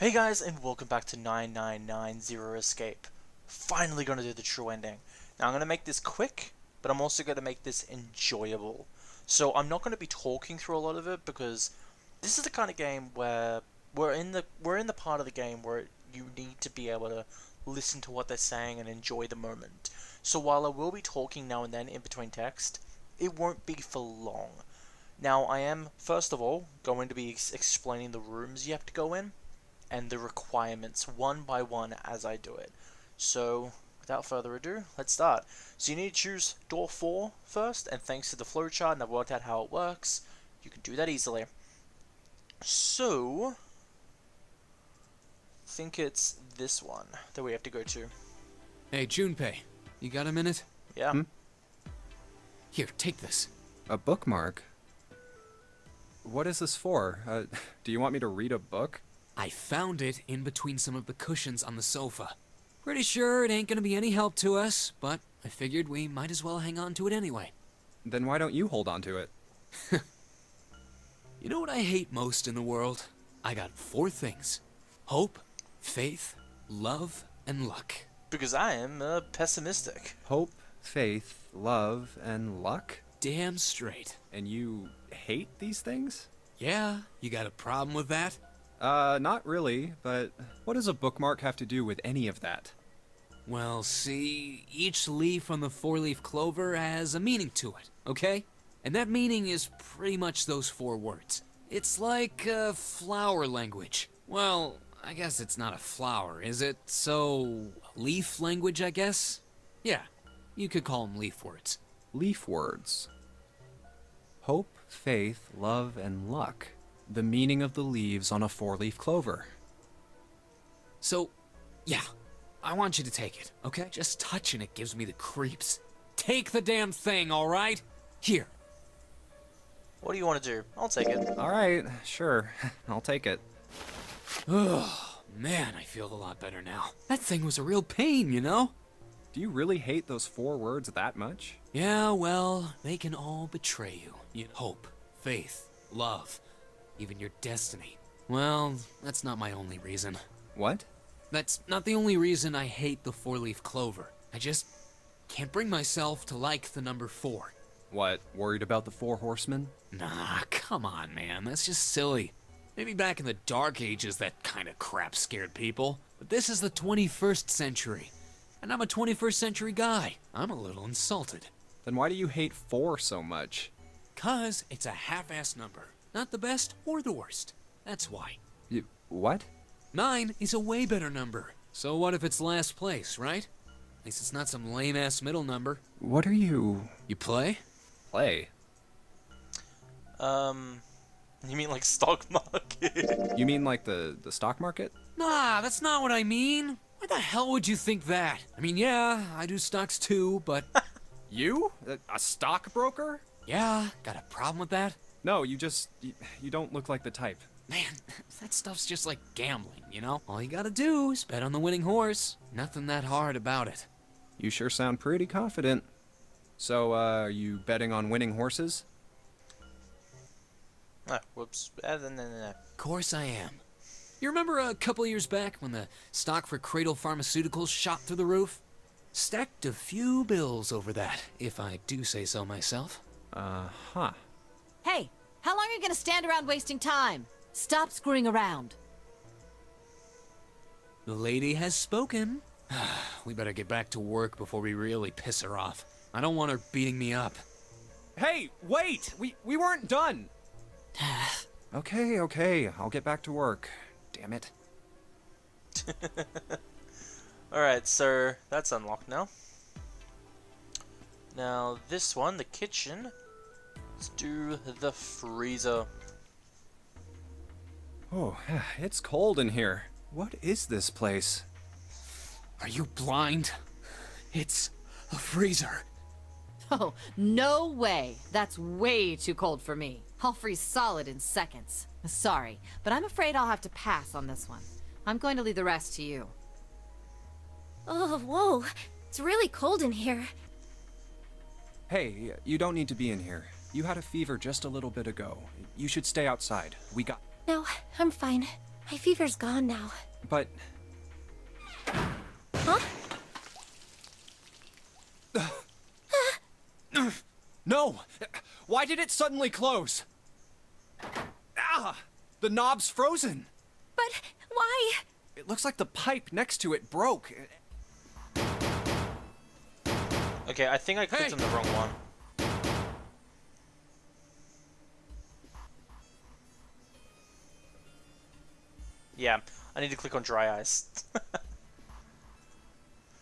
Hey guys, and welcome back to 9990 Escape. Finally gonna do the true ending. Now I'm gonna make this quick, but I'm also gonna make this enjoyable. So I'm not gonna be talking through a lot of it because this is the kind of game where we're in the part of the game where you need to be able to listen to what they're saying and enjoy the moment. So while I will be talking now and then in between text, it won't be for long. Now I am, first of all, going to be explaining the rooms you have to go in and the requirements one by one as I do it. So, without further ado, let's start. So you need to choose door 4 first, and thanks to the flowchart and I've worked out how it works, you can do that easily. So, I think it's this one that we have to go to. Hey, Junpei, you got a minute? Yeah. Here, take this. A bookmark? What is this for? Do you want me to read a book? I found it in between some of the cushions on the sofa. Pretty sure it ain't gonna be any help to us, but I figured we might as well hang on to it anyway. Then why don't you hold on to it? You know what I hate most in the world? I got 4 things. Hope, faith, love, and luck. Because I am pessimistic. Hope, faith, love, and luck? Damn straight. And you hate these things? Yeah, you got a problem with that? Not really, but what does a bookmark have to do with any of that? Well, see, each leaf on the 4-leaf clover has a meaning to it, okay? And that meaning is pretty much those 4 words. It's like flower language. Well, I guess it's not a flower, is it? So, leaf language, I guess? Yeah, you could call them leaf words. Leaf words. Hope, faith, love, and luck. The meaning of the leaves on a 4-leaf clover. So, yeah, I want you to take it, okay? Just touching it gives me the creeps. Take the damn thing, alright? Here. What do you want to do? I'll take it. Alright, sure. I'll take it. Oh, man, I feel a lot better now. That thing was a real pain, you know? Do you really hate those 4 words that much? Yeah, well, they can all betray you. Hope, faith, love, even your destiny. Well, that's not my only reason. What? That's not the only reason I hate the 4-leaf clover. I just can't bring myself to like the number 4. What, worried about the 4 horsemen? Nah, come on, man. That's just silly. Maybe back in the Dark Ages that kind of crap scared people. But this is the 21st century. And I'm a 21st century guy. I'm a little insulted. Then why do you hate 4 so much? 'Cause it's a half-ass number. Not the best or the worst. That's why. What? 9 is a way better number. So what if it's last place, right? At least it's not some lame-ass middle number. What are you... You play? play? You mean like stock market? You mean like the stock market? Nah, that's not what I mean. Why the hell would you think that? I mean, yeah, I do stocks too, but... You? A stockbroker? Yeah, got a problem with that? No, you don't look like the type. Man, that stuff's just like gambling, you know? All you gotta do is bet on the winning horse. Nothing that hard about it. You sure sound pretty confident. So, are you betting on winning horses? Ah, whoops. No. Of course I am. You remember a couple years back when the stock for Cradle Pharmaceuticals shot through the roof? Stacked a few bills over that, if I do say so myself. Huh. Hey, how long are you gonna stand around wasting time? Stop screwing around. The lady has spoken. We better get back to work before we really piss her off. I don't want her beating me up. Hey, wait! We weren't done! Okay, I'll get back to work. Damn it. Alright, so that's unlocked now. Now this one, the kitchen. Let's do the freezer. Oh, it's cold in here. What is this place? Are you blind? It's a freezer. Oh, no way. That's way too cold for me. I'll freeze solid in seconds. Sorry, but I'm afraid I'll have to pass on this one. I'm going to leave the rest to you. Oh, whoa. It's really cold in here. Hey, you don't need to be in here. You had a fever just a little bit ago. You should stay outside. We got... No, I'm fine. My fever's gone now. But Huh? no! Why did it suddenly close? Ah! The knob's frozen! But why? It looks like the pipe next to it broke. Okay, I think I clicked Hey! on the wrong one. Yeah, I need to click on dry ice.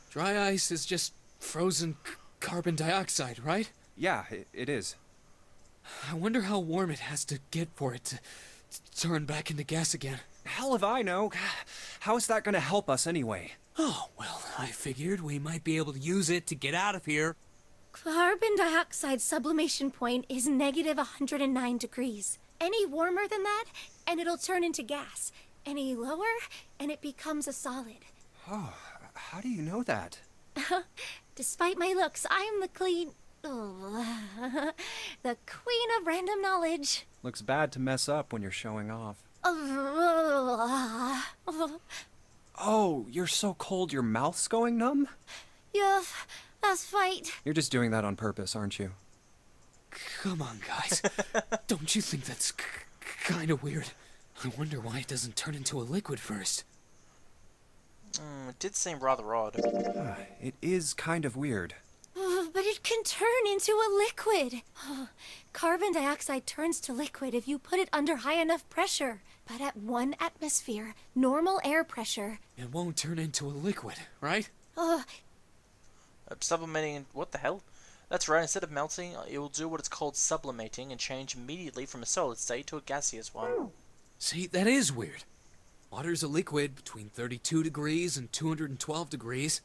Dry ice is just frozen carbon dioxide, right? Yeah, it is. I wonder how warm it has to get for it to turn back into gas again. Hell if I know. How is that gonna help us anyway? Oh, well, I figured we might be able to use it to get out of here. Carbon dioxide sublimation point is negative 109 degrees. Any warmer than that, and it'll turn into gas. Any lower, and it becomes a solid. Oh, how do you know that? Despite my looks, I'm the the queen of random knowledge. Looks bad to mess up when you're showing off. Oh, you're so cold your mouth's going numb? Yeah, that's right. You're just doing that on purpose, aren't you? Come on, guys. Don't you think that's kind of weird? I wonder why it doesn't turn into a liquid first. It did seem rather odd. It is kind of weird. But it can turn into a liquid. Carbon dioxide turns to liquid if you put it under high enough pressure. But at 1 atmosphere, normal air pressure, It won't turn into a liquid, right? Sublimating, what the hell? That's right, instead of melting, it will do what it's called sublimating and change immediately from a solid state to a gaseous one. See, that is weird. Water's a liquid between 32 degrees and 212 degrees.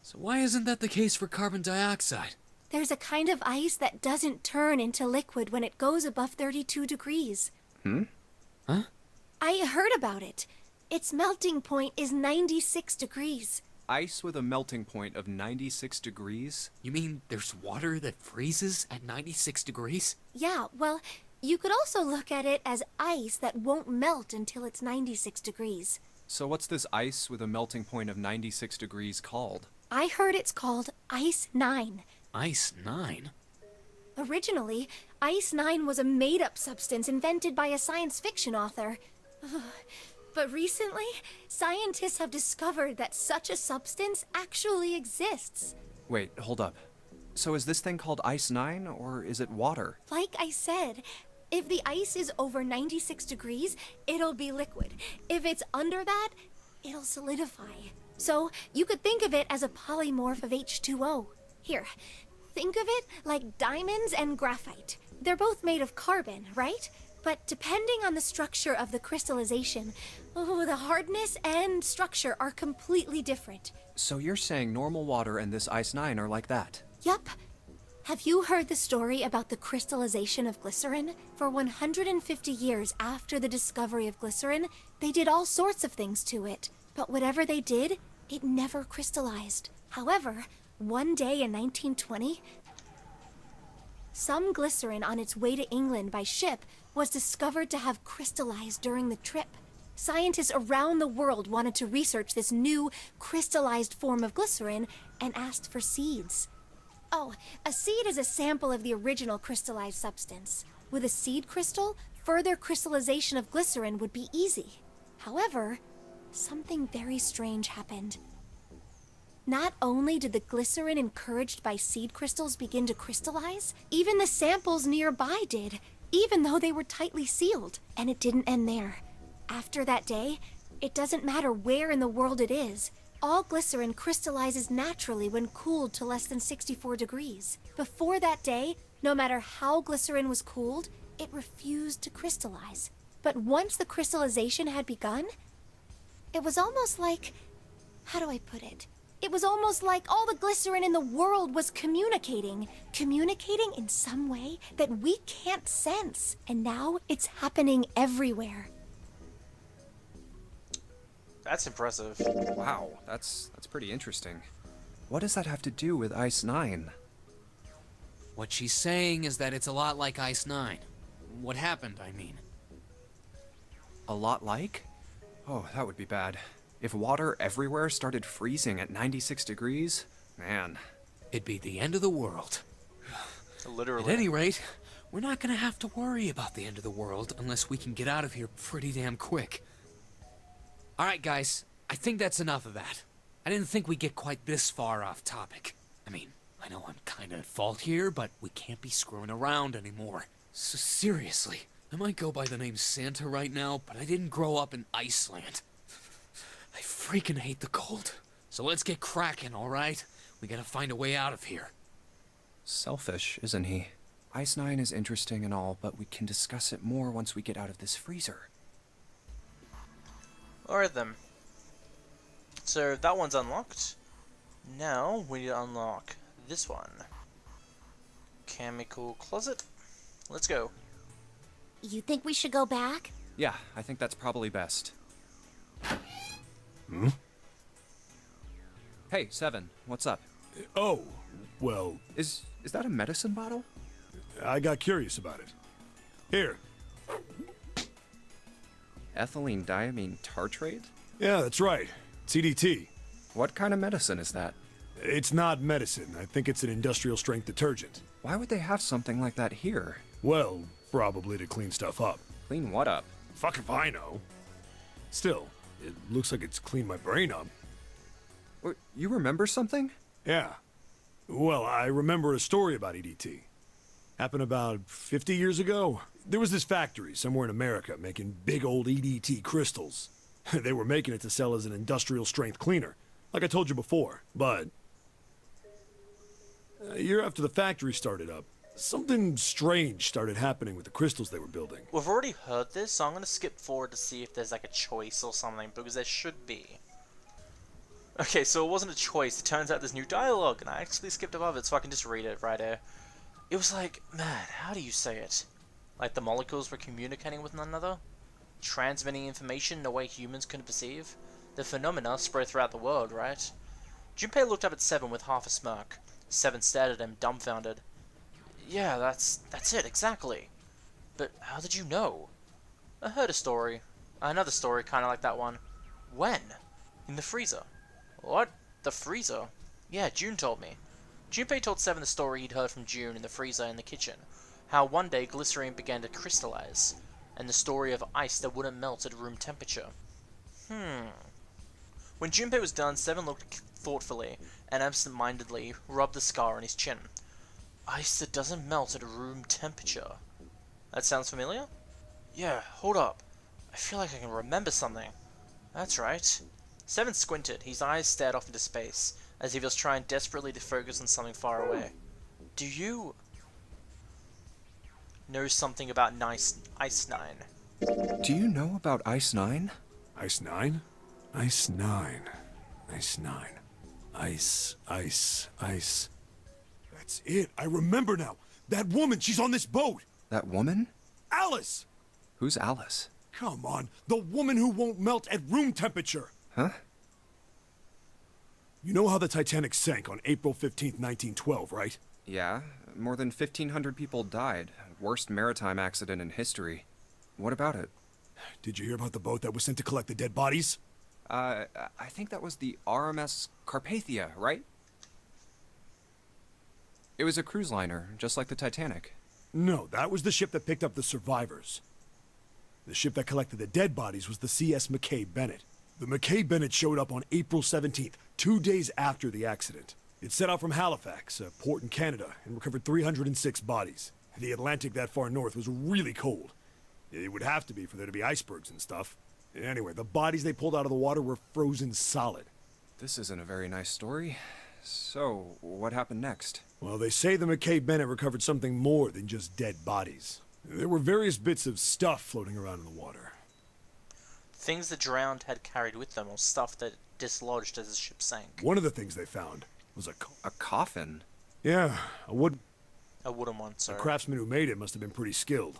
So why isn't that the case for carbon dioxide? there's a kind of ice that doesn't turn into liquid when it goes above 32 degrees. Huh? I heard about it. Its melting point is 96 degrees. Ice with a melting point of 96 degrees? You mean there's water that freezes at 96 degrees? Yeah, well, you could also look at it as ice that won't melt until it's 96 degrees. So what's this ice with a melting point of 96 degrees called? I heard it's called Ice 9. Ice 9? Originally, Ice 9 was a made-up substance invented by a science fiction author. But recently, scientists have discovered that such a substance actually exists. Wait, hold up. So is this thing called Ice 9, or is it water? Like I said, if the ice is over 96 degrees, it'll be liquid. If it's under that, it'll solidify. So you could think of it as a polymorph of H2O. Here, think of it like diamonds and graphite. They're both made of carbon, right? But depending on the structure of the crystallization, the hardness and structure are completely different. So you're saying normal water and this Ice 9 are like that? Yup. Have you heard the story about the crystallization of glycerin? For 150 years after the discovery of glycerin, they did all sorts of things to it. But whatever they did, it never crystallized. However, one day in 1920, some glycerin on its way to England by ship was discovered to have crystallized during the trip. Scientists around the world wanted to research this new crystallized form of glycerin and asked for seeds. Oh, a seed is a sample of the original crystallized substance. With a seed crystal, further crystallization of glycerin would be easy. However, something very strange happened. Not only did the glycerin encouraged by seed crystals begin to crystallize, even the samples nearby did, even though they were tightly sealed. And it didn't end there. After that day, it doesn't matter where in the world it is, all glycerin crystallizes naturally when cooled to less than 64 degrees. Before that day, no matter how glycerin was cooled, it refused to crystallize. But once the crystallization had begun, it was almost like... how do I put it? It was almost like all the glycerin in the world was communicating in some way that we can't sense. And now it's happening everywhere. That's impressive. Wow, that's pretty interesting. What does that have to do with Ice 9? What she's saying is that it's a lot like Ice 9. What happened, I mean. A lot like? Oh, that would be bad. If water everywhere started freezing at 96 degrees, man. It'd be the end of the world. Literally. At any rate, we're not gonna have to worry about the end of the world unless we can get out of here pretty damn quick. Alright guys, I think that's enough of that. I didn't think we'd get quite this far off topic. I mean, I know I'm kinda at fault here, but we can't be screwing around anymore. So seriously, I might go by the name Santa right now, but I didn't grow up in Iceland. I freaking hate the cold. So let's get cracking, alright? We gotta find a way out of here. Selfish, isn't he? Ice 9 is interesting and all, but we can discuss it more once we get out of this freezer. Alright then. So that one's unlocked. Now we need to unlock this one. Chemical closet. Let's go. You think we should go back? Yeah, I think that's probably best. Hmm? Hey, Seven, what's up? Oh, well, Is that a medicine bottle? I got curious about it. Here. Ethylene diamine tartrate? Yeah, that's right. CDT. What kind of medicine is that? It's not medicine. I think it's an industrial strength detergent. Why would they have something like that here? Well, probably to clean stuff up. Clean what up? Fuck if I know. Still, it looks like it's cleaned my brain up. You remember something? Yeah. Well, I remember a story about EDT. Happened about 50 years ago. There was this factory somewhere in America making big old EDT crystals. They were making it to sell as an industrial strength cleaner, like I told you before. But a year after the factory started up, something strange started happening with the crystals they were building. We've already heard this, so I'm going to skip forward to see if there's like a choice or something, because there should be. Okay, so it wasn't a choice. It turns out there's new dialogue, and I actually skipped above it, so I can just read it right here. It was like, man, how do you say it? Like the molecules were communicating with one another? Transmitting information in a way humans couldn't perceive? The phenomena spread throughout the world, right? Junpei looked up at Seven with half a smirk. Seven stared at him, dumbfounded. Yeah, that's it, exactly. But how did you know? I heard a story. Another story kinda like that one. When? In the freezer. What? The freezer? Yeah, June told me. Junpei told Seven the story he'd heard from June in the freezer in the kitchen. How one day glycerine began to crystallize, and the story of ice that wouldn't melt at room temperature. When Junpei was done, Seven looked thoughtfully and absent-mindedly rubbed the scar on his chin. Ice that doesn't melt at room temperature. That sounds familiar? Yeah, hold up. I feel like I can remember something. That's right. Seven squinted, his eyes stared off into space, as if he was trying desperately to focus on something far away. Do you know something about Ice 9? Do you know about Ice 9? Ice 9? Ice 9. Ice 9. Ice. That's it. I remember now. That woman, she's on this boat. That woman? Alice! Who's Alice? Come on. The woman who won't melt at room temperature. Huh? You know how the Titanic sank on April 15th, 1912, right? Yeah, more than 1,500 people died. Worst maritime accident in history. What about it? Did you hear about the boat that was sent to collect the dead bodies? I think that was the RMS Carpathia, right? It was a cruise liner, just like the Titanic. No, that was the ship that picked up the survivors. The ship that collected the dead bodies was the CS McKay Bennett. The McKay Bennett showed up on April 17th, 2 days after the accident. It set out from Halifax, a port in Canada, and recovered 306 bodies. The Atlantic that far north was really cold. It would have to be for there to be icebergs and stuff. Anyway, the bodies they pulled out of the water were frozen solid. This isn't a very nice story. So, what happened next? Well, they say the McKay Bennett recovered something more than just dead bodies. There were various bits of stuff floating around in the water. Things the drowned had carried with them, or stuff that dislodged as the ship sank. One of the things they found was A coffin? a wooden one, The sorry. craftsman who made it must have been pretty skilled.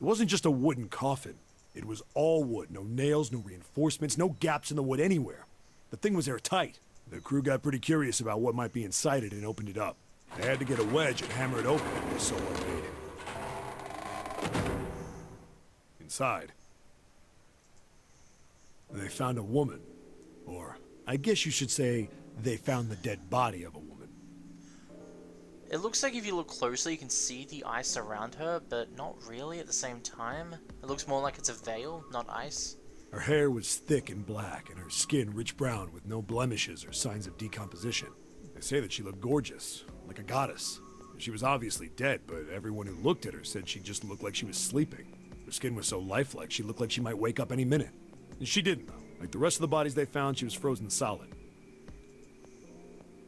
It wasn't just a wooden coffin. It was all wood. No nails, no reinforcements, no gaps in the wood anywhere. The thing was airtight. The crew got pretty curious about what might be inside it and opened it up. They had to get a wedge and hammer it open, and so I made. Inside They found a woman. Or, I guess you should say, they found the dead body of a woman. It looks like if you look closely, you can see the ice around her, but not really at the same time. It looks more like it's a veil, not ice. Her hair was thick and black, and her skin rich brown with no blemishes or signs of decomposition. They say that she looked gorgeous, like a goddess. She was obviously dead, but everyone who looked at her said she just looked like she was sleeping. Her skin was so lifelike, she looked like she might wake up any minute. And she didn't, though. Like the rest of the bodies they found, she was frozen solid.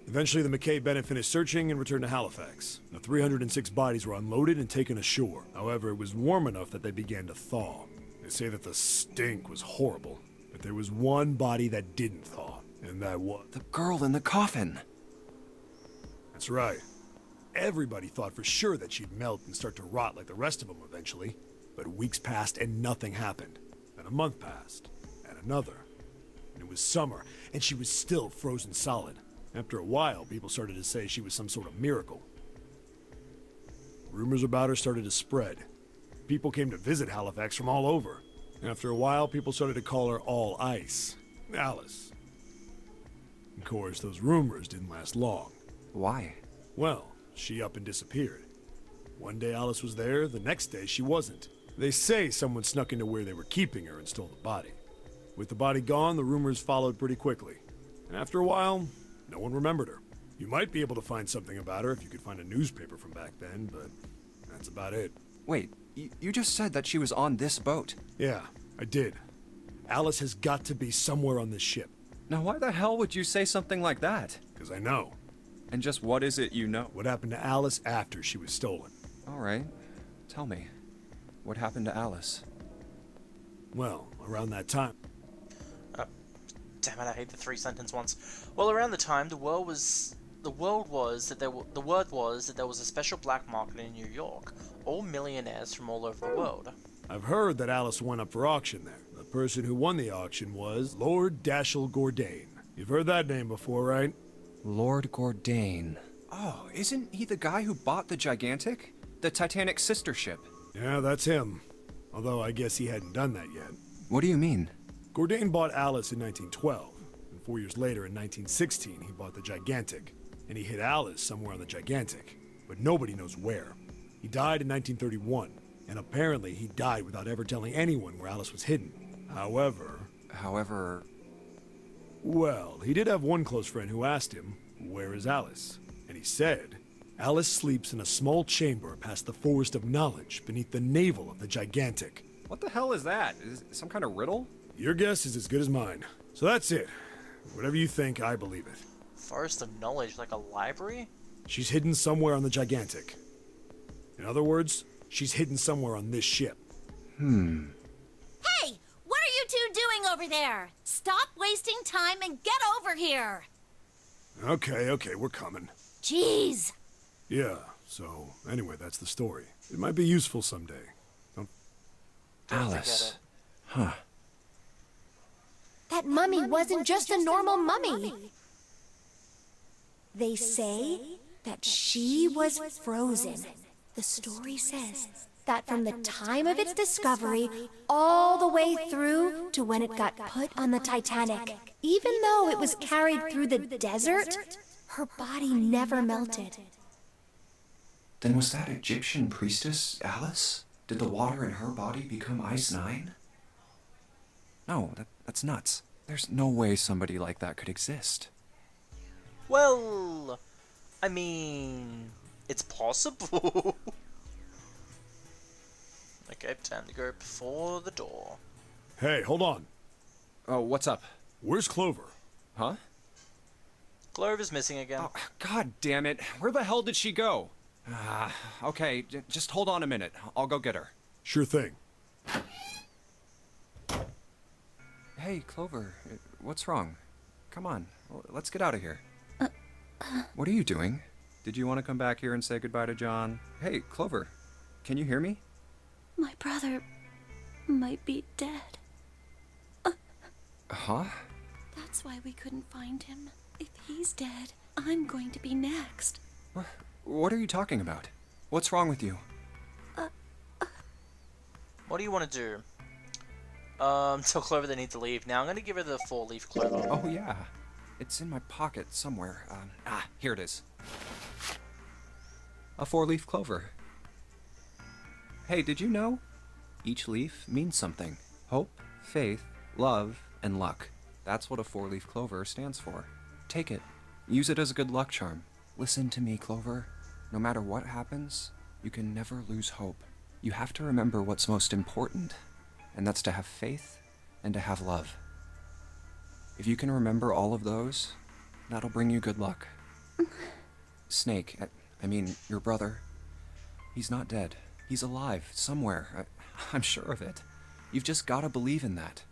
Eventually, the McKay-Bennett finished searching and returned to Halifax. The 306 bodies were unloaded and taken ashore. However, it was warm enough that they began to thaw. They say that the stink was horrible, but there was one body that didn't thaw, and that was... The girl in the coffin. That's right. Everybody thought for sure that she'd melt and start to rot like the rest of them eventually. But weeks passed and nothing happened. Then a month passed, and another. And it was summer, and she was still frozen solid. After a while, people started to say she was some sort of miracle. Rumors about her started to spread. People came to visit Halifax from all over. After a while, people started to call her All Ice, Alice. Of course, those rumors didn't last long. Why? Well, she up and disappeared. One day Alice was there, the next day she wasn't. They say someone snuck into where they were keeping her and stole the body. With the body gone, the rumors followed pretty quickly. And after a while, no one remembered her. You might be able to find something about her if you could find a newspaper from back then, but that's about it. Wait, you just said that she was on this boat. Yeah, I did. Alice has got to be somewhere on this ship. Now why the hell would you say something like that? Because I know. And just what is it you know? What happened to Alice after she was stolen? All right, tell me. What happened to Alice? Well, around that time. Damn it, I hate the three-sentence ones. Well, around the time, the word was that there was a special black market in New York. All millionaires from all over the world. I've heard that Alice went up for auction there. The person who won the auction was Lord Dashiell Gordain. You've heard that name before, right? Lord Gordain. Oh, isn't he the guy who bought the Gigantic? The Titanic's sister ship? Yeah, that's him. Although I guess he hadn't done that yet. What do you mean? Gordain bought Alice in 1912, and 4 years later, in 1916, he bought the Gigantic. And he hid Alice somewhere on the Gigantic, but nobody knows where. He died in 1931, and apparently he died without ever telling anyone where Alice was hidden. However... Well, he did have one close friend who asked him, "Where is Alice?" And he said, "Alice sleeps in a small chamber past the Forest of Knowledge beneath the navel of the Gigantic." What the hell is that? Is it some kind of riddle? Your guess is as good as mine. So that's it. Whatever you think, I believe it. Forest of Knowledge, like a library? She's hidden somewhere on the Gigantic. In other words, she's hidden somewhere on this ship. Hey! What are you two doing over there? Stop wasting time and get over here! Okay, we're coming. Jeez! Yeah, so anyway, that's the story. It might be useful someday. Don't Alice. forget it. That mummy wasn't just a normal mummy. They say that she was frozen. The story says that from the time of its discovery all the way through to when it got put on the Titanic, even though it was carried through the desert, her body never melted. Then was that Egyptian priestess Alice? Did the water in her body become Ice 9? No, that's nuts. There's no way somebody like that could exist. Well, I mean, it's possible. Okay, time to go before the door. Hey, hold on. Oh, what's up? Where's Clover? Huh? Clover's missing again. Oh, God damn it. Where the hell did she go? Okay, just hold on a minute. I'll go get her. Sure thing. Hey, Clover, what's wrong? Come on, let's get out of here. What are you doing? Did you want to come back here and say goodbye to John? Hey, Clover, can you hear me? My brother might be dead. Huh? That's why we couldn't find him. If he's dead, I'm going to be next. What are you talking about? What's wrong with you? What do you want to do? Tell Clover they need to leave. Now I'm gonna give her the 4-leaf clover. Oh, yeah. It's in my pocket somewhere. Here it is. A 4-leaf clover. Hey, did you know? Each leaf means something. Hope, faith, love, and luck. That's what a 4-leaf clover stands for. Take it. Use it as a good luck charm. Listen to me, Clover. No matter what happens, you can never lose hope. You have to remember what's most important, and that's to have faith and to have love. If you can remember all of those, that'll bring you good luck. Snake, I mean, your brother, he's not dead. He's alive, somewhere. I'm sure of it. You've just gotta believe in that.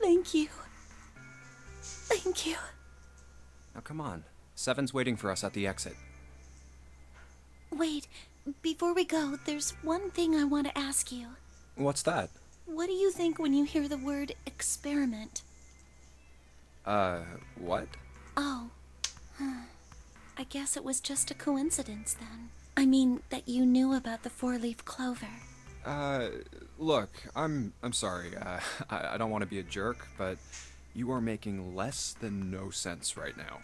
Thank you. Thank you. Now come on. Seven's waiting for us at the exit. Wait, before we go, there's one thing I want to ask you. What's that? What do you think when you hear the word experiment? What? Oh. I guess it was just a coincidence then. I mean, that you knew about the 4-leaf clover. Look, I'm sorry. I don't want to be a jerk, but you are making less than no sense right now.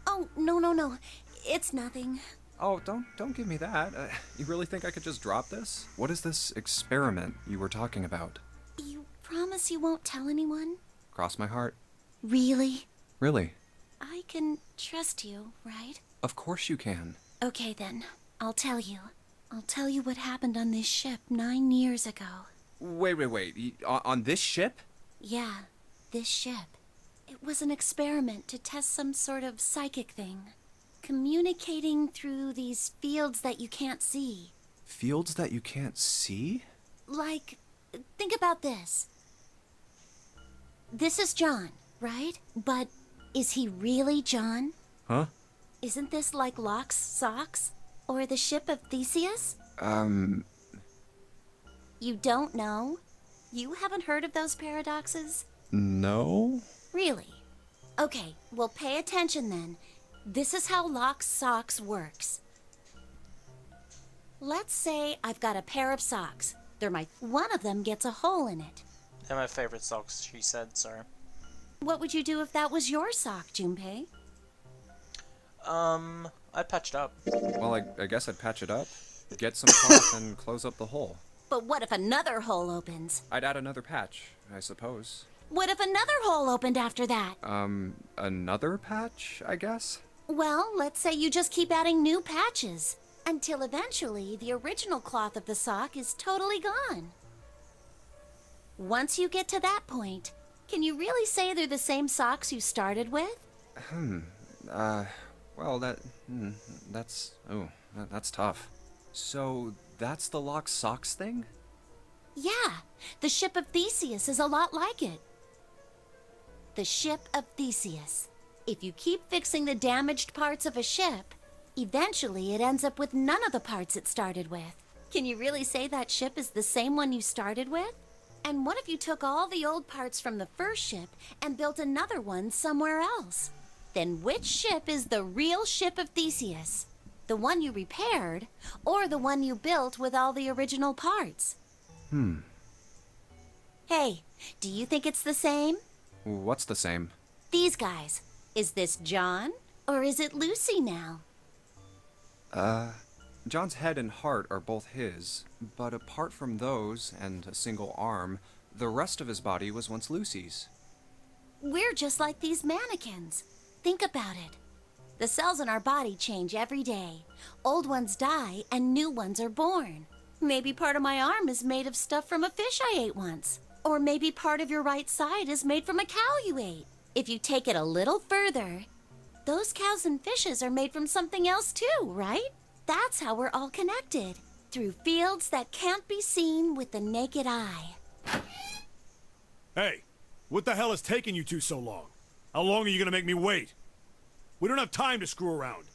Oh, no. It's nothing. Oh, don't give me that. You really think I could just drop this? What is this experiment you were talking about? You promise you won't tell anyone? Cross my heart. Really? Really? I can trust you, right? Of course you can. Okay then, I'll tell you. I'll tell you what happened on this ship 9 years ago. Wait. On this ship? Yeah, this ship. It was an experiment to test some sort of psychic thing. Communicating through these fields that you can't see. Fields that you can't see? Like, think about this. This is John, right? But is he really John? Huh? Isn't this like Locke's socks? Or the ship of Theseus? You don't know? You haven't heard of those paradoxes? No? Really? Okay, well pay attention then. This is how Locke's socks works. Let's say I've got a pair of socks. One of them gets a hole in it. They're my favorite socks, she said, so. What would you do if that was your sock, Junpei? I'd patch it up. Well, I guess I'd patch it up, get some cloth, and close up the hole. But what if another hole opens? I'd add another patch, I suppose. What if another hole opened after that? Another patch, I guess? Well, let's say you just keep adding new patches, until eventually the original cloth of the sock is totally gone. Once you get to that point, can you really say they're the same socks you started with? Well, that's tough. So, that's the Lock Socks thing? Yeah, the ship of Theseus is a lot like it. The ship of Theseus. If you keep fixing the damaged parts of a ship, eventually it ends up with none of the parts it started with. Can you really say that ship is the same one you started with? And what if you took all the old parts from the first ship and built another one somewhere else? Then which ship is the real ship of Theseus? The one you repaired, or the one you built with all the original parts? Hey, do you think it's the same? What's the same? These guys. Is this John, or is it Lucy now? John's head and heart are both his, but apart from those and a single arm, the rest of his body was once Lucy's. We're just like these mannequins. Think about it. The cells in our body change every day. Old ones die and new ones are born. Maybe part of my arm is made of stuff from a fish I ate once. Or maybe part of your right side is made from a cow you ate. If you take it a little further, those cows and fishes are made from something else too, right? That's how we're all connected. Through fields that can't be seen with the naked eye. Hey, what the hell is taking you two so long? How long are you gonna make me wait? We don't have time to screw around.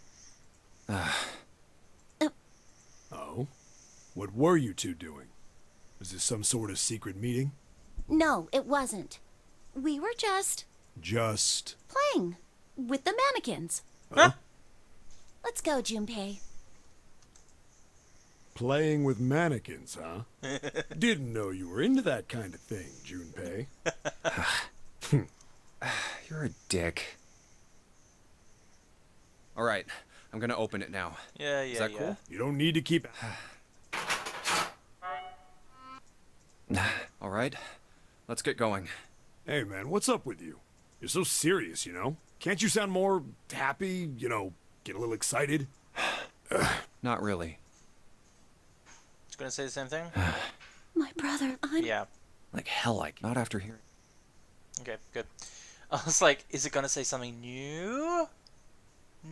Oh? What were you two doing? Was this some sort of secret meeting? No, it wasn't. We were just Just... playing with the mannequins. Huh? Let's go, Junpei. Playing with mannequins, huh? Didn't know you were into that kind of thing, Junpei. You're a dick. All right, I'm gonna open it now. Yeah, Is that cool? You don't need to keep... All right, let's get going. Hey, man, what's up with you? You're so serious, you know? Can't you sound more happy, you know, get a little excited? Not really. Just gonna say the same thing? My brother, I'm... Yeah. Like hell, not after hearing. Okay, good. I was like, is it gonna say something new?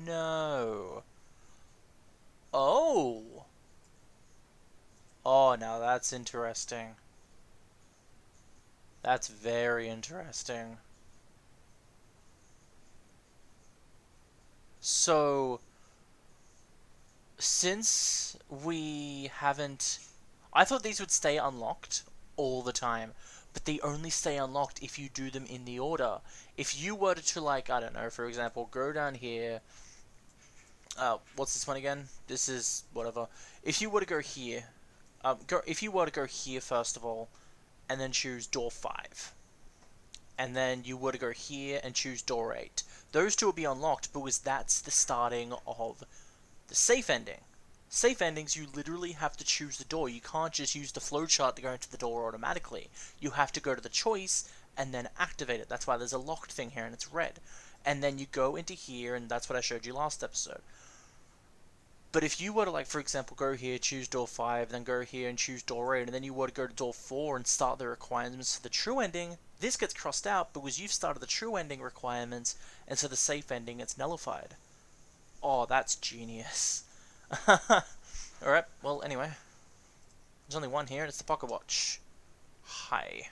No. Oh. Oh, now that's interesting. That's very interesting. So, since we haven't... I thought these would stay unlocked all the time, but they only stay unlocked if you do them in the order. If you were to, like, I don't know, for example, go down here... what's this one again? This is whatever. If you were to go here... if you were to go here, first of all, and then choose door 5. And then you were to go here and choose door 8. Those two will be unlocked because that's the starting of the safe ending. Safe endings, you literally have to choose the door. You can't just use the flowchart to go into the door automatically. You have to go to the choice and then activate it. That's why there's a locked thing here and it's red. And then you go into here, and that's what I showed you last episode. But if you were to, like, for example, go here, choose door 5, then go here and choose door 8, and then you were to go to door 4 and start the requirements for the true ending, this gets crossed out because you've started the true ending requirements, and so the safe ending gets nullified. Oh, that's genius. Alright, well, anyway. There's only one here, and it's the pocket watch. Hi.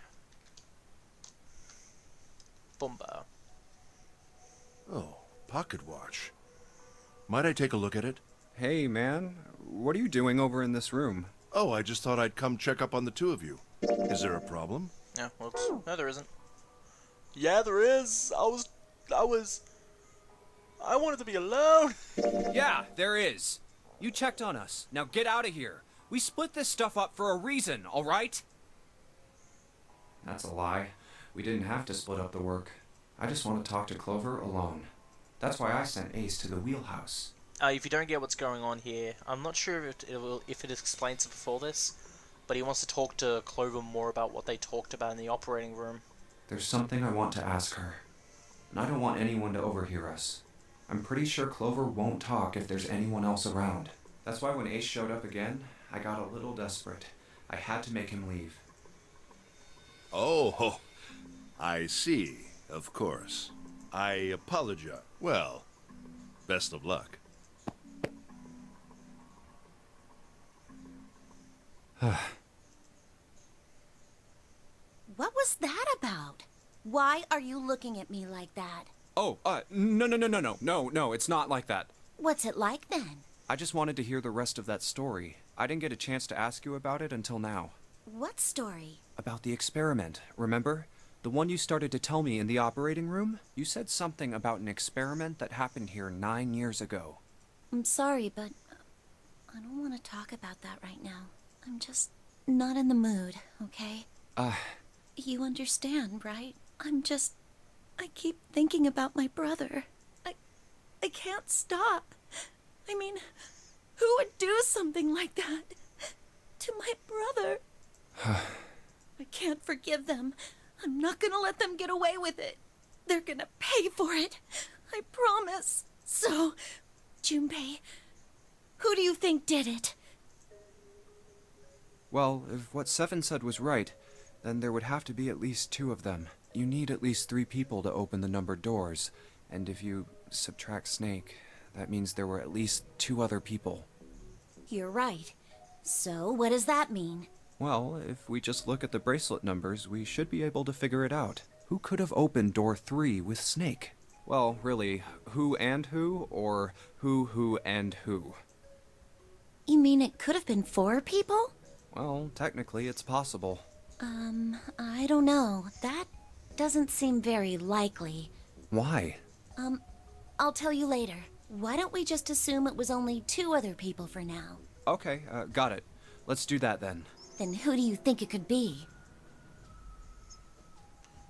Bumba. Oh, pocket watch. Might I take a look at it? Hey, man, what are you doing over in this room? Oh, I just thought I'd come check up on the two of you. Is there a problem? Yeah, whoops. No, there isn't. Yeah, there is. I wanted to be alone. Yeah, there is. You checked on us. Now get out of here. We split this stuff up for a reason, all right? That's a lie. We didn't have to split up the work. I just want to talk to Clover alone. That's why I sent Ace to the wheelhouse. If you don't get what's going on here, I'm not sure if it explains it before this, but he wants to talk to Clover more about what they talked about in the operating room. There's something I want to ask her, and I don't want anyone to overhear us. I'm pretty sure Clover won't talk if there's anyone else around. That's why when Ace showed up again, I got a little desperate. I had to make him leave. Oh, I see. Of course. I apologize. Well, best of luck. What was that about? Why are you looking at me like that? Oh, no, it's not like that. What's it like then? I just wanted to hear the rest of that story. I didn't get a chance to ask you about it until now. What story? About the experiment, remember? The one you started to tell me in the operating room? You said something about an experiment that happened here 9 years ago. I'm sorry, but I don't want to talk about that right now. I'm just not in the mood, okay? You understand, right? I keep thinking about my brother. I can't stop. I mean, who would do something like that to my brother? I can't forgive them. I'm not gonna let them get away with it. They're gonna pay for it. I promise. So, Junpei, who do you think did it? Well, if what Seven said was right, then there would have to be at least 2 of them. You need at least 3 people to open the numbered doors, and if you subtract Snake, that means there were at least 2 other people. You're right. So, what does that mean? Well, if we just look at the bracelet numbers, we should be able to figure it out. Who could have opened door 3 with Snake? Well, really, who and who, or who and who? You mean it could have been 4 people? Well, technically it's possible. I don't know. That doesn't seem very likely. Why? I'll tell you later. Why don't we just assume it was only 2 other people for now? Okay, got it. Let's do that then. Then who do you think it could be?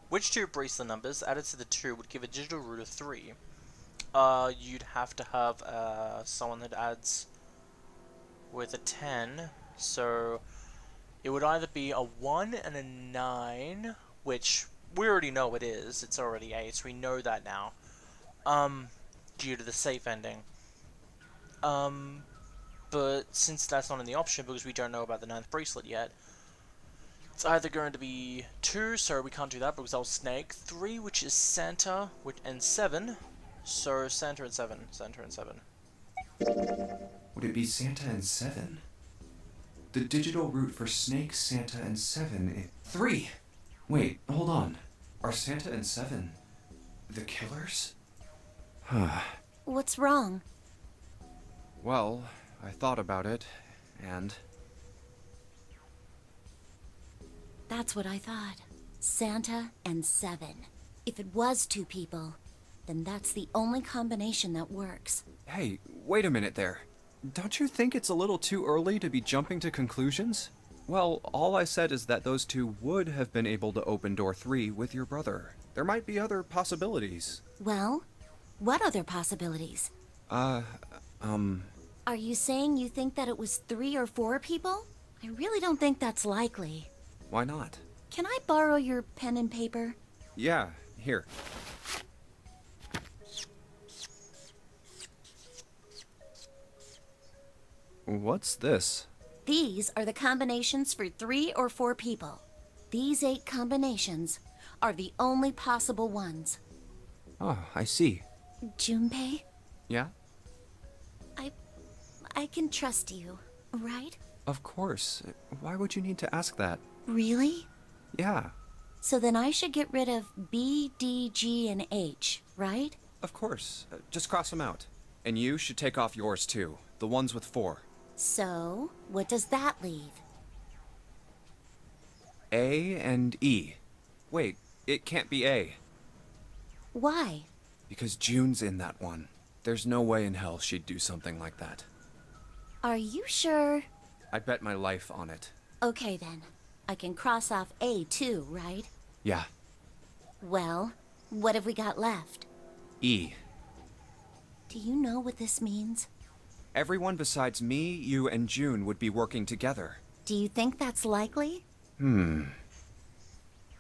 Which two bracelet numbers added to the 2 would give a digital root of 3? You'd have to have someone that adds with a 10, so it would either be a 1 and a 9, which we already know it is. It's already 8, so we know that now. Due to the safe ending. But since that's not in the option because we don't know about the 9th bracelet yet, it's either going to be 2, so we can't do that because that was Snake, 3, which is Santa, and 7, so Santa and 7, Santa and 7. Would it be Santa and 7? The digital root for Snake, Santa, and 7 is 3! Wait, hold on. Are Santa and 7 the killers? What's wrong? Well, I thought about it, and... That's what I thought. Santa and 7. If it was 2 people, then that's the only combination that works. Hey, wait a minute there. Don't you think it's a little too early to be jumping to conclusions? Well, all I said is that those 2 would have been able to open door 3 with your brother. There might be other possibilities. Well, what other possibilities? Are you saying you think that it was 3 or 4 people? I really don't think that's likely. Why not? Can I borrow your pen and paper? Yeah, here. What's this? These are the combinations for 3 or 4 people. These 8 combinations are the only possible ones. Oh, I see. Junpei, Yeah? I can trust you, right? Of course. Why would you need to ask that? Really? Yeah, So then I should get rid of B, D, G, and H, right? of course. Just cross them out. And you should take off yours too. The ones with 4. So, what does that leave? A and E. Wait, it can't be A. Why? Because June's in that one. There's no way in hell she'd do something like that. Are you sure? I'd bet my life on it. Okay then. I can cross off A too, right? Yeah, Well, what have we got left? E. Do you know what this means? Everyone besides me, you, and June would be working together. Do you think that's likely?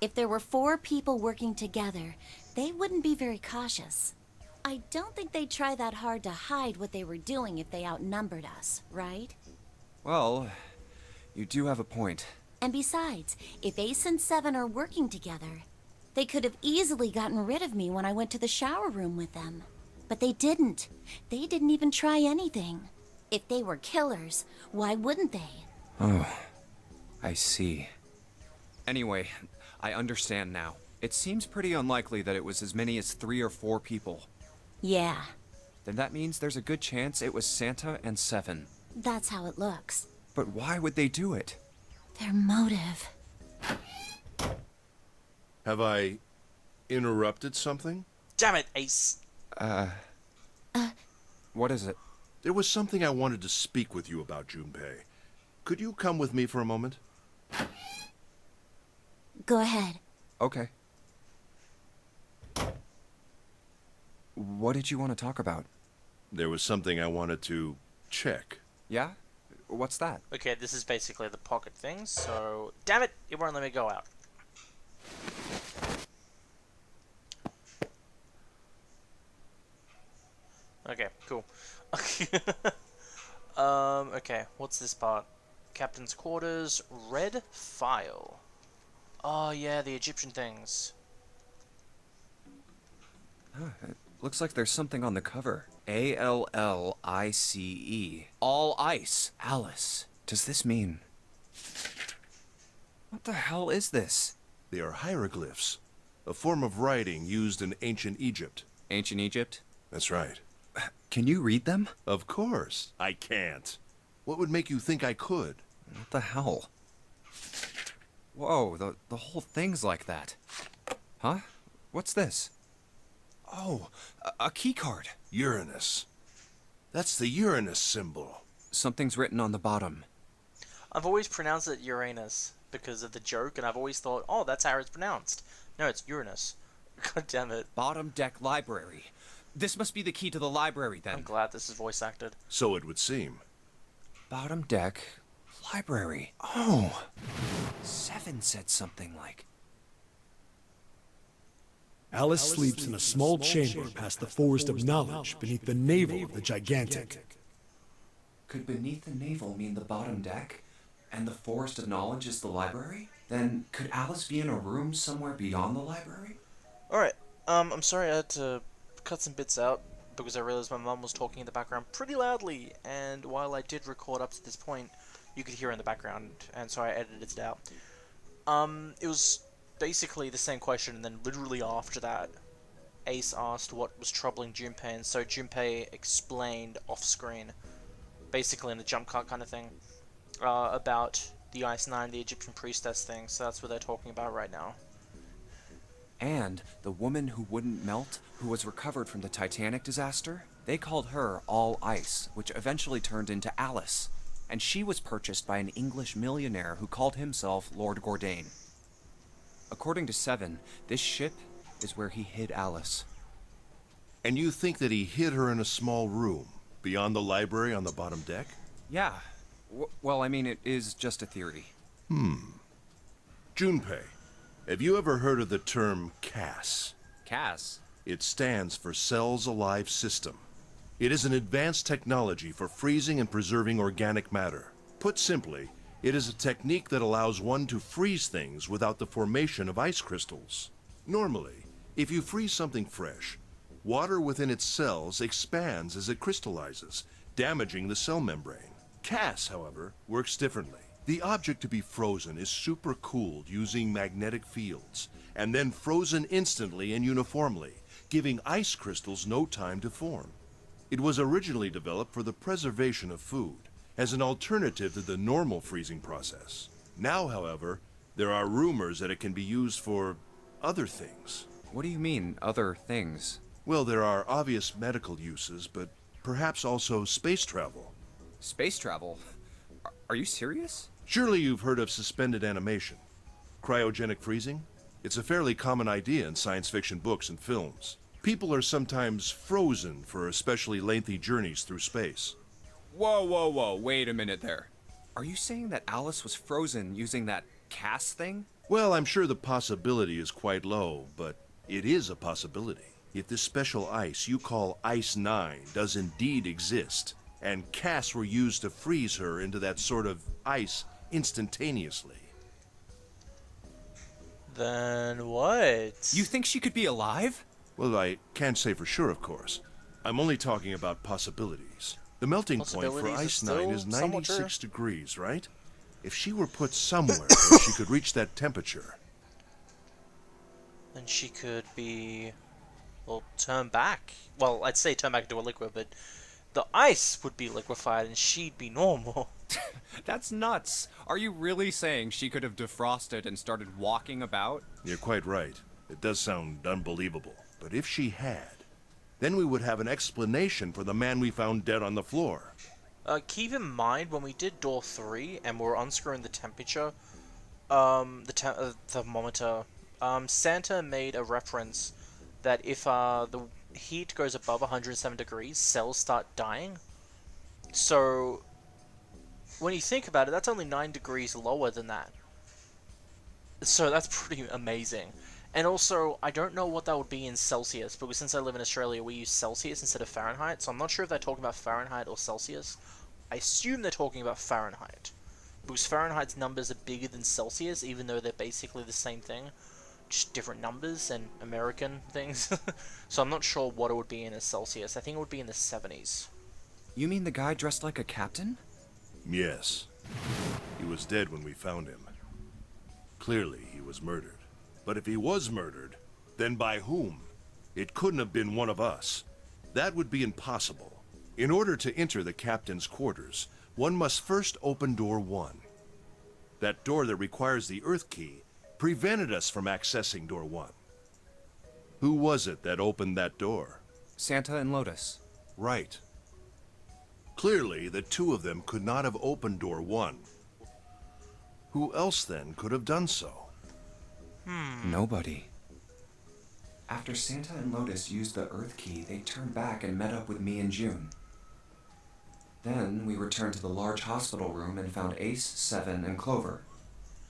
If there were 4 people working together, they wouldn't be very cautious. I don't think they'd try that hard to hide what they were doing if they outnumbered us, right? Well, you do have a point. And besides, if Ace and 7 are working together, they could have easily gotten rid of me when I went to the shower room with them. But they didn't. They didn't even try anything. If they were killers, why wouldn't they? Oh, I see. Anyway, I understand now. It seems pretty unlikely that it was as many as 3 or 4 people. Yeah, Then that means there's a good chance it was Santa and 7. that's how it looks. But why would they do it? Their motive. Have I interrupted something? Damn it, Ace! What is it? There was something I wanted to speak with you about, Junpei. Could you come with me for a moment? Go ahead. Okay. What did you want to talk about? There was something I wanted to check. Yeah? What's that? Okay, this is basically the pocket thing, so... Damn it! It won't let me go out. Okay, cool. Okay, what's this part? Captain's quarters, red file. Oh yeah, the Egyptian things. It looks like there's something on the cover. A-L-L-I-C-E. All ice. Alice. Does this mean... What the hell is this? They are hieroglyphs, a form of writing used in ancient Egypt. Ancient Egypt? That's right. Can you read them? Of course, I can't. What would make you think I could? What the hell? Whoa, the whole thing's like that. Huh? What's this? Oh, a key card. Uranus. That's the Uranus symbol. something's written on the bottom. I've always pronounced it Uranus because of the joke, and I've always thought, oh, that's how it's pronounced. No, it's Uranus. God damn it. Bottom deck library. This must be the key to the library, then. I'm glad this is voice acted. So it would seem. Bottom deck library. Oh. 7 said something like... Alice sleeps in a small chamber past the Forest of Knowledge beneath the navel of the Gigantic. Could beneath the navel mean the bottom deck? And the Forest of Knowledge is the library? Then could Alice be in a room somewhere beyond the library? Alright, I'm sorry I had to cut some bits out because I realized my mum was talking in the background pretty loudly, and while I did record up to this point, you could hear in the background, and so I edited it out. It was basically the same question, and then literally after that, Ace asked what was troubling Junpei, and so Junpei explained off-screen, basically in a jump cut kind of thing, about the Ice Nine, the Egyptian priestess thing, so that's what they're talking about right now. And the woman who wouldn't melt, who was recovered from the Titanic disaster, they called her All Ice, which eventually turned into Alice. And she was purchased by an English millionaire who called himself Lord Gordain. According to 7, this ship is where he hid Alice. And you think that he hid her in a small room, beyond the library on the bottom deck? Yeah. Well, I mean, it is just a theory. Junpei, have you ever heard of the term CAS? Cass? It stands for Cells Alive System. It is an advanced technology for freezing and preserving organic matter. Put simply, it is a technique that allows one to freeze things without the formation of ice crystals. Normally, if you freeze something fresh, water within its cells expands as it crystallizes, damaging the cell membrane. CAS, however, works differently. The object to be frozen is supercooled using magnetic fields, and then frozen instantly and uniformly, giving ice crystals no time to form. It was originally developed for the preservation of food, as an alternative to the normal freezing process. Now, however, there are rumors that it can be used for other things. What do you mean, other things? Well, there are obvious medical uses, but perhaps also space travel. Space travel? Are you serious? Surely you've heard of suspended animation. Cryogenic freezing? It's a fairly common idea in science fiction books and films. People are sometimes frozen for especially lengthy journeys through space. Whoa, wait a minute there. Are you saying that Alice was frozen using that Cass thing? Well, I'm sure the possibility is quite low, but it is a possibility. If this special ice you call Ice 9 does indeed exist, and casts were used to freeze her into that sort of ice instantaneously. Then what? You think she could be alive? Well, I can't say for sure, of course. I'm only talking about possibilities. The melting point for Possibilities Ice is 9 is still somewhat 96 degrees, right? If she were put somewhere where she could reach that temperature, Then she could be, well, turned back. Well, I'd say turn back into a liquid, but the ice would be liquefied and she'd be normal. That's nuts. Are you really saying she could have defrosted and started walking about? you're quite right. It does sound unbelievable. But if she had, then we would have an explanation for the man we found dead on the floor. Keep in mind, when we did door 3 and we were unscrewing the temperature, the thermometer, Santa made a reference that if the heat goes above 107 degrees, cells start dying. So, when you think about it, that's only 9 degrees lower than that. So that's pretty amazing. And also, I don't know what that would be in Celsius, because since I live in Australia, we use Celsius instead of Fahrenheit, so I'm not sure if they're talking about Fahrenheit or Celsius. I assume they're talking about Fahrenheit, because Fahrenheit's numbers are bigger than Celsius, even though they're basically the same thing, just different numbers and American things. So I'm not sure what it would be in a Celsius. I think it would be in the 70s. You mean the guy dressed like a captain? Yes. He was dead when we found him. Clearly, he was murdered. But if he was murdered, then by whom? It couldn't have been one of us. That would be impossible. In order to enter the captain's quarters, one must first open door 1. That door that requires the Earth key prevented us from accessing door 1. Who was it that opened that door? Santa and Lotus. Right. Clearly, the two of them could not have opened door 1. Who else then could have done so? Nobody. After Santa and Lotus used the Earth Key, they turned back and met up with me and June. Then we returned to the large hospital room and found Ace, Seven, and Clover.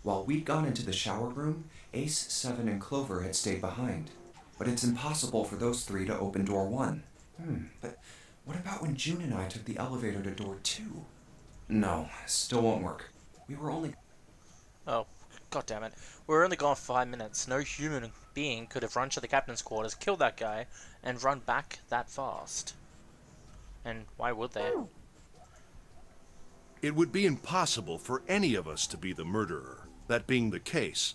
While we'd gone into the shower room, Ace, Seven, and Clover had stayed behind. But it's impossible for those three to open door 1. But what about when June and I took the elevator to door 2? No, still won't work. We were only... Oh, god damn it. We're only gone 5 minutes. No human being could have run to the captain's quarters, killed that guy, and run back that fast. And why would they? It would be impossible for any of us to be the murderer. That being the case,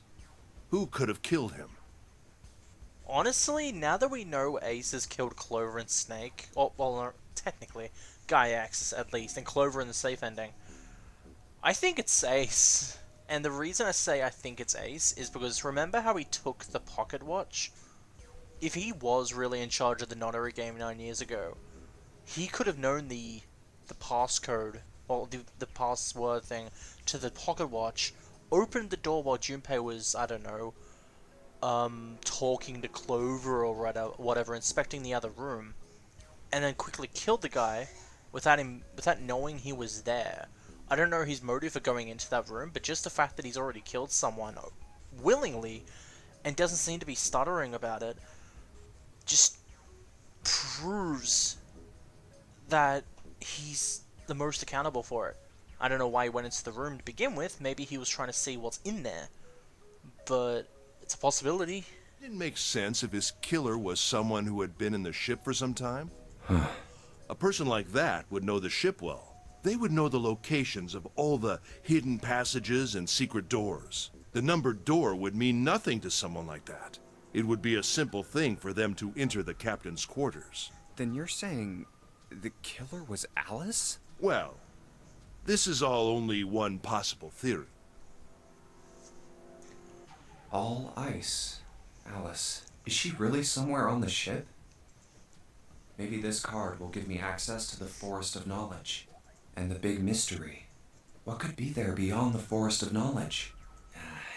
who could have killed him? Honestly, now that we know Ace has killed Clover and Snake, well, no, technically, Guy X at least, and Clover in the safe ending, I think it's Ace. And the reason I say I think it's Ace is because remember how he took the pocket watch? If he was really in charge of the Nonary game 9 years ago, he could have known the passcode, or the password thing, to the pocket watch, opened the door while Junpei was, I don't know, talking to Clover or whatever, inspecting the other room, and then quickly killed the guy without knowing he was there. I don't know his motive for going into that room, but just the fact that he's already killed someone willingly and doesn't seem to be stuttering about it just proves that he's the most accountable for it. I don't know why he went into the room to begin with. Maybe he was trying to see what's in there, but it's a possibility. It didn't make sense if his killer was someone who had been in the ship for some time. A person like that would know the ship well. They would know the locations of all the hidden passages and secret doors. The numbered door would mean nothing to someone like that. It would be a simple thing for them to enter the captain's quarters. Then you're saying the killer was Alice? Well, this is all only one possible theory. All ice. Alice. Is she really somewhere on the ship? Maybe this card will give me access to the Forest of Knowledge. And the big mystery. What could be there beyond the Forest of Knowledge?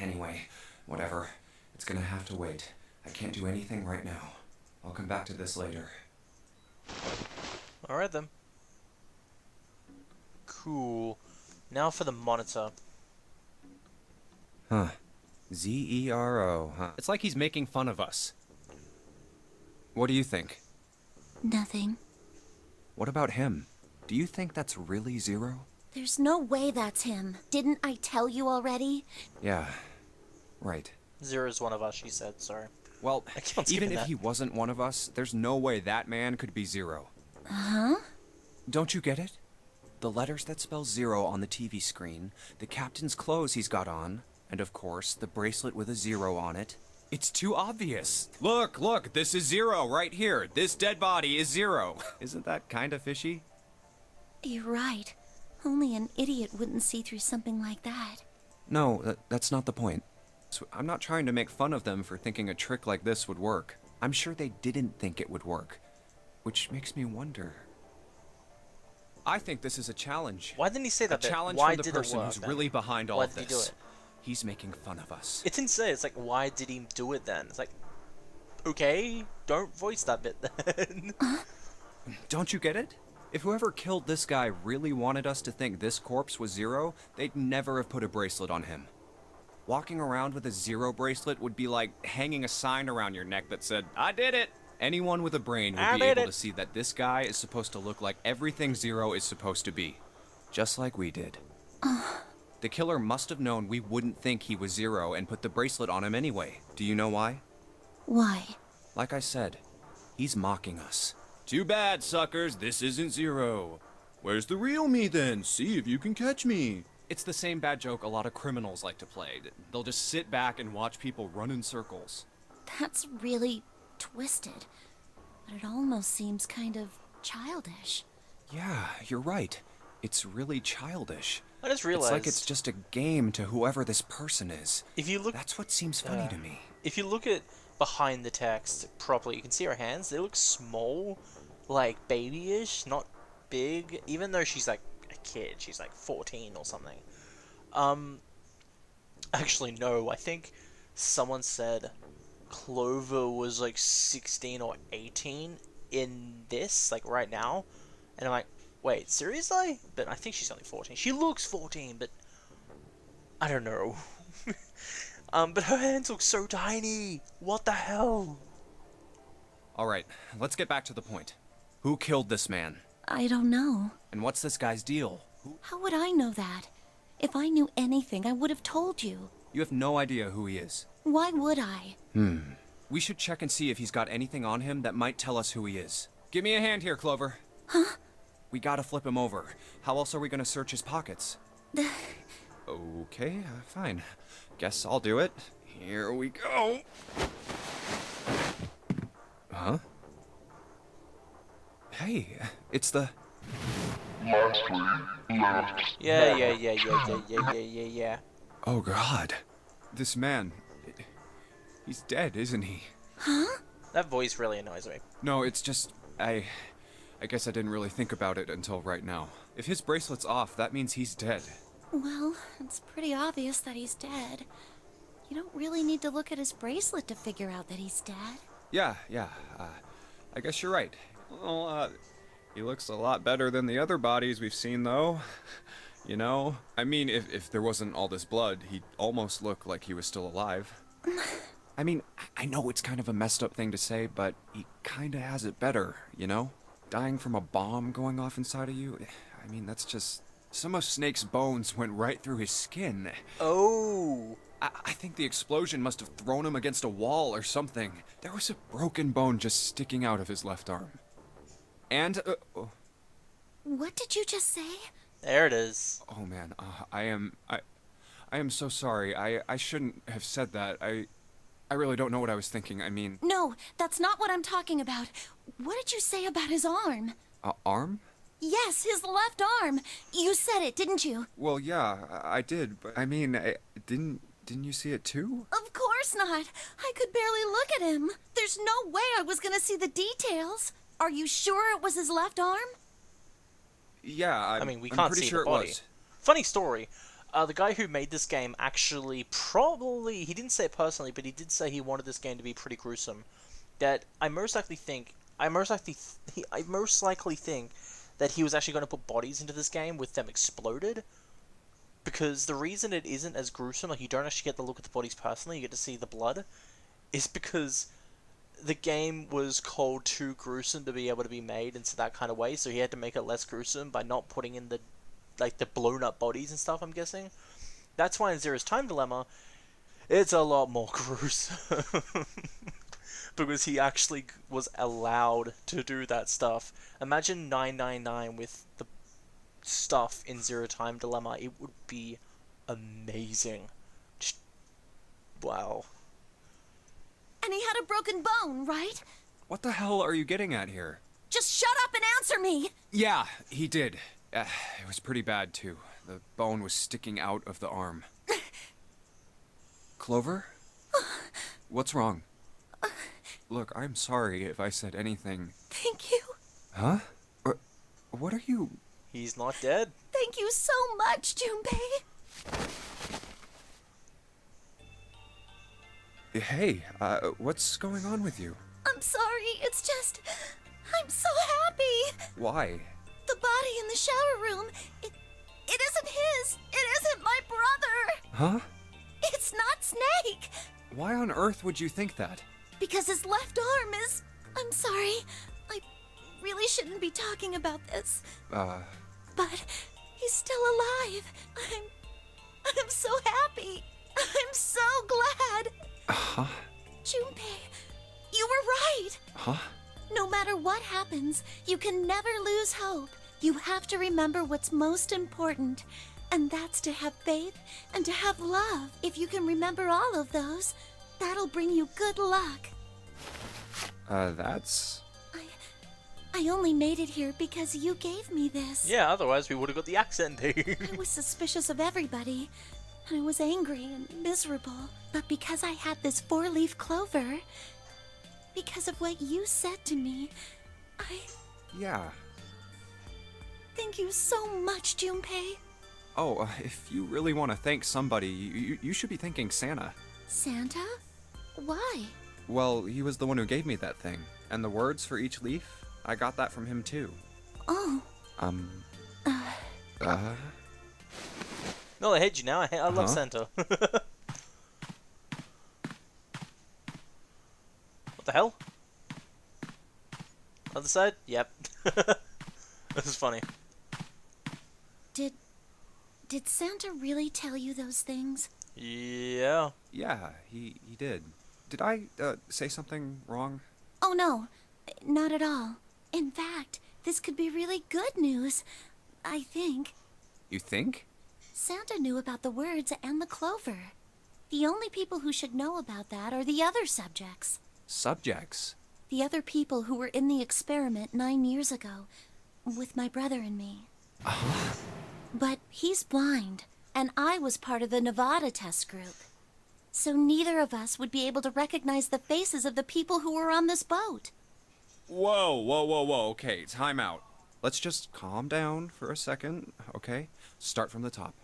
Anyway, whatever. It's gonna have to wait. I can't do anything right now. I'll come back to this later. Alright then. Cool. Now for the monitor. Huh. Zero, huh? It's like he's making fun of us. What do you think? Nothing. What about him? Do you think that's really Zero? There's no way that's him. Didn't I tell you already? Yeah. Right. Zero's one of us, she said, sorry. Well, I keep on even skipping if that. he wasn't one of us, there's no way that man could be Zero. Huh? Don't you get it? The letters that spell Zero on the TV screen, the captain's clothes he's got on, and of course, the bracelet with a 0 on it. It's too obvious. Look, this is Zero right here. This dead body is Zero. Isn't that kind of fishy? You're right. Only an idiot wouldn't see through something like that. No, that's not the point. So I'm not trying to make fun of them for thinking a trick like this would work. I'm sure they didn't think it would work. Which makes me wonder. I think this is a challenge. Why didn't he say A that bit? challenge Why from the did person it work, who's then? really behind all Why of did this. he do it? He's making fun of us. It didn't say. It's like, why did he do it then? It's like, okay, don't voice that bit then. Don't you get it? If whoever killed this guy really wanted us to think this corpse was Zero, they'd never have put a bracelet on him. Walking around with a 0 bracelet would be like hanging a sign around your neck that said, "I did it!" Anyone with a brain I would be did able it. to see that this guy is supposed to look like everything Zero is supposed to be. Just like we did. The killer must have known we wouldn't think he was Zero and put the bracelet on him anyway. Do you know why? Why? Like I said, he's mocking us. Too bad, suckers, this isn't Zero. Where's the real me then? See if you can catch me. It's the same bad joke a lot of criminals like to play. They'll just sit back and watch people run in circles. That's really twisted. But it almost seems kind of childish. Yeah, you're right. It's really childish. I just realized. It's like it's just a game to whoever this person is. If you look, That's what seems funny to me. if you look at behind the text properly, you can see her hands. They look small, like babyish, not big, even though she's like a kid. She's like 14 or something. Actually, no. I think someone said Clover was like 16 or 18 in this, like right now. And I'm like, wait, seriously? But I think she's only 14. She looks 14, but I don't know. But her hands look so tiny. What the hell? Alright, let's get back to the point. Who killed this man? I don't know. And what's this guy's deal? How would I know that? If I knew anything, I would have told you. You have no idea who he is. Why would I? We should check and see if he's got anything on him that might tell us who he is. Give me a hand here, Clover. Huh? We gotta flip him over. How else are we gonna search his pockets? Okay, fine. Guess I'll do it. Here we go. Huh? Hey, it's the... Yeah. Oh god. This man... He's dead, isn't he? Huh? That voice really annoys me. No, it's just... I guess I didn't really think about it until right now. If his bracelet's off, that means he's dead. Well, it's pretty obvious that he's dead. You don't really need to look at his bracelet to figure out that he's dead. Yeah, I guess you're right. Well, he looks a lot better than the other bodies we've seen, though. You know? I mean, if there wasn't all this blood, he'd almost look like he was still alive. I mean, I know it's kind of a messed up thing to say, but he kinda has it better, you know? Dying from a bomb going off inside of you, I mean, that's just... Some of Snake's bones went right through his skin. Oh! I think the explosion must have thrown him against a wall or something. There was a broken bone just sticking out of his left arm. And, What did you just say? There it is. Oh man, I am so sorry. I shouldn't have said that. I really don't know what I was thinking. I mean... No, that's not what I'm talking about. What did you say about his arm? Arm? Yes, his left arm. You said it, didn't you? Well, yeah, I did, but I mean, didn't you see it too? Of course not. I could barely look at him. There's no way I was gonna see the details. Are you sure it was his left arm? Yeah, I mean, we I'm can't pretty see sure the body. it was. Funny story. The guy who made this game actually probably, he didn't say it personally, but he did say he wanted this game to be pretty gruesome. That I most likely think that he was actually going to put bodies into this game with them exploded. Because the reason it isn't as gruesome, like you don't actually get to look at the bodies personally, you get to see the blood, is because the game was called too gruesome to be able to be made into that kind of way, so he had to make it less gruesome by not putting in the blown up bodies and stuff, I'm guessing. That's why in Zero's Time Dilemma, it's a lot more gruesome. Because he actually was allowed to do that stuff. Imagine 999 with the stuff in Zero Time Dilemma. It would be amazing. Just, wow. And he had a broken bone, right? What the hell are you getting at here? Just shut up and answer me! Yeah, he did. It was pretty bad, too. The bone was sticking out of the arm. Clover? What's wrong? Look, I'm sorry if I said anything. Thank you. Huh? What are you... He's not dead. Thank you so much, Junpei. Hey, what's going on with you? I'm sorry, it's just... I'm so happy. Why? The body in the shower room, it isn't his. It isn't my brother. Huh? It's not Snake. Why on earth would you think that? Because his left arm is... I'm sorry. I really shouldn't be talking about this. But he's still alive. I'm so happy. I'm so glad. Huh? Junpei, you were right. Huh? No matter what happens, you can never lose hope. You have to remember what's most important, and that's to have faith and to have love. If you can remember all of those, that'll bring you good luck. That's... I only made it here because you gave me this. Yeah, otherwise we would have got the accent thing. I was suspicious of everybody, and I was angry and miserable. But because I had this four-leaf clover, because of what you said to me, Yeah. Thank you so much, Junpei. Oh, if you really want to thank somebody, you should be thanking Santa. Santa? Why? Well, he was the one who gave me that thing. And the words for each leaf, I got that from him too. Oh. No, I hate you now. I love Santa. What the hell? Other side? Yep. This is funny. Did Santa really tell you those things? Yeah. Yeah, he did. Did I say something wrong? Oh no, not at all. In fact, this could be really good news, I think. You think? Santa knew about the words and the clover. The only people who should know about that are the other subjects. Subjects? The other people who were in the experiment 9 years ago, with my brother and me. But he's blind, and I was part of the Nevada test group. So neither of us would be able to recognize the faces of the people who were on this boat. Whoa. Okay, time out. Let's just calm down for a second, okay? Start from the top.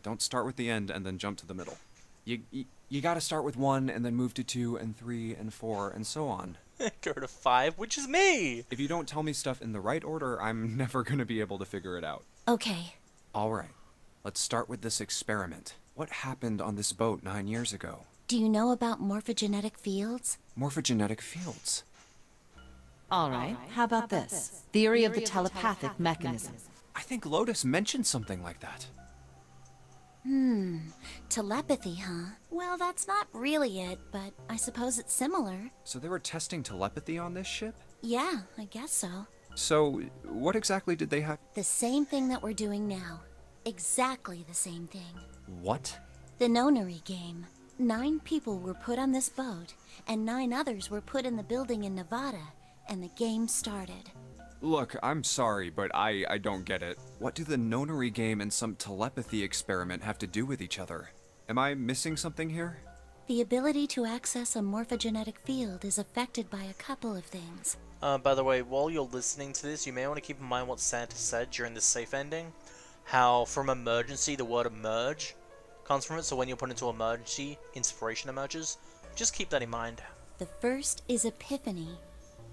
Don't start with the end and then jump to the middle. You gotta start with 1 and then move to 2 and 3 and 4 and so on. Go to 5, which is me! If you don't tell me stuff in the right order, I'm never gonna be able to figure it out. Okay. Alright, let's start with this experiment. What happened on this boat 9 years ago? Do you know about morphogenetic fields? Morphogenetic fields. All right, how about this? Theory of the telepathic mechanism. I think Lotus mentioned something like that. Telepathy, huh? Well, that's not really it, but I suppose it's similar. So they were testing telepathy on this ship? Yeah, I guess so. So, what exactly did they have? The same thing that we're doing now. Exactly the same thing. What? The Nonary game. 9 people were put on this boat, and 9 others were put in the building in Nevada, and the game started. Look, I'm sorry, but I don't get it. What do the Nonary game and some telepathy experiment have to do with each other? Am I missing something here? The ability to access a morphogenetic field is affected by a couple of things. By the way, while you're listening to this, you may want to keep in mind what Santa said during the safe ending. How from emergency, the word emerge comes from it, so when you're put into emergency, inspiration emerges. Just keep that in mind. The first is epiphany,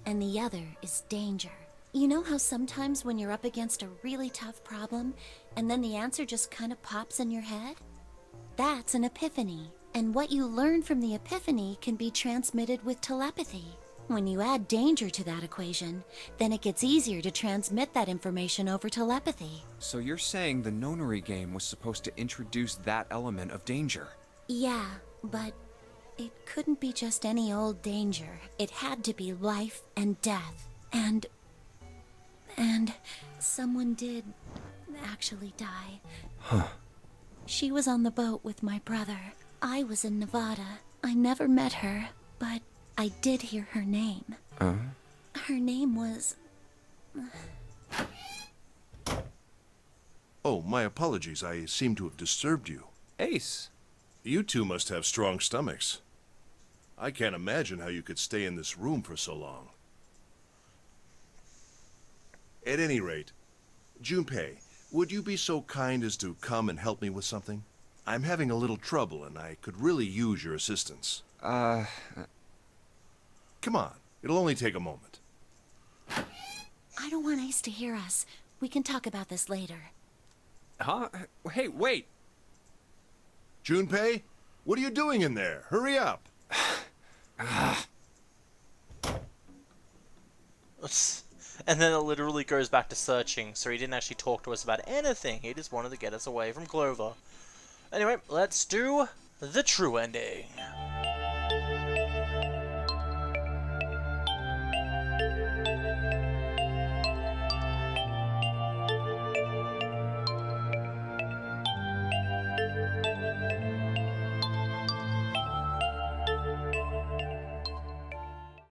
and the other is danger. You know how sometimes when you're up against a really tough problem, and then the answer just kind of pops in your head? That's an epiphany, and what you learn from the epiphany can be transmitted with telepathy. When you add danger to that equation, then it gets easier to transmit that information over telepathy. So you're saying the Nonary game was supposed to introduce that element of danger? Yeah, but it couldn't be just any old danger. It had to be life and death. And someone did actually die. Huh. She was on the boat with my brother. I was in Nevada. I never met her, but I did hear her name. Her name was... Oh, my apologies. I seem to have disturbed you. Ace! You two must have strong stomachs. I can't imagine how you could stay in this room for so long. At any rate, Junpei, would you be so kind as to come and help me with something? I'm having a little trouble and I could really use your assistance. Come on, it'll only take a moment. I don't want Ace to hear us. We can talk about this later. Huh? Hey, wait! Junpei, what are you doing in there? Hurry up! And then it literally goes back to searching, so he didn't actually talk to us about anything. He just wanted to get us away from Clover. Anyway, let's do the true ending.